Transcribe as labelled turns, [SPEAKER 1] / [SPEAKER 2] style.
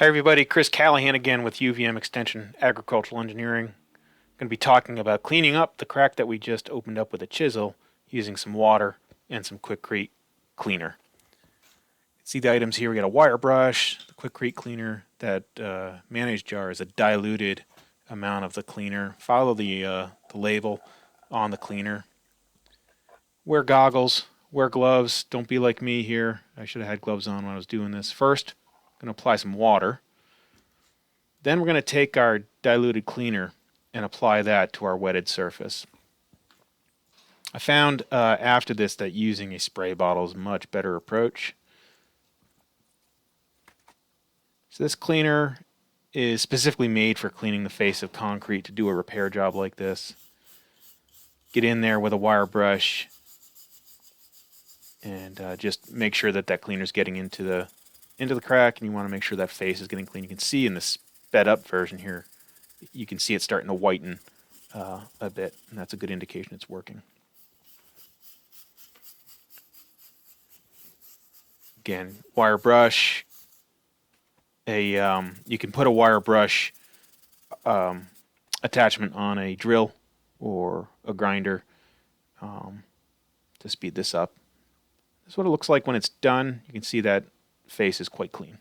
[SPEAKER 1] Hi everybody, Chris Callahan again with UVM Extension Agricultural Engineering. I'm going to be talking about cleaning up the crack that we just opened up with a chisel using some water and some Quikrete cleaner. See the items here, we got a wire brush, the Quikrete cleaner, that mayonnaise jar is a diluted amount of the cleaner. Follow the label on the cleaner. Wear goggles, wear gloves, don't be like me here. I should have had gloves on when I was doing this. First, I'm going to apply some water. Then we're going to take our diluted cleaner and apply that to our wetted surface. I found after this that using a spray bottle is a much better approach. So this cleaner is specifically made for cleaning the face of concrete to do a repair job like this. Get in there with a wire brush and just make sure that that cleaner is getting into the crack, and you want to make sure that face is getting clean. You can see in the sped up version here, you can see it starting to whiten a bit, and that's a good indication it's working. Again, wire brush. You can put a wire brush attachment on a drill or a grinder to speed this up. This is what it looks like when it's done. You can see that face is quite clean.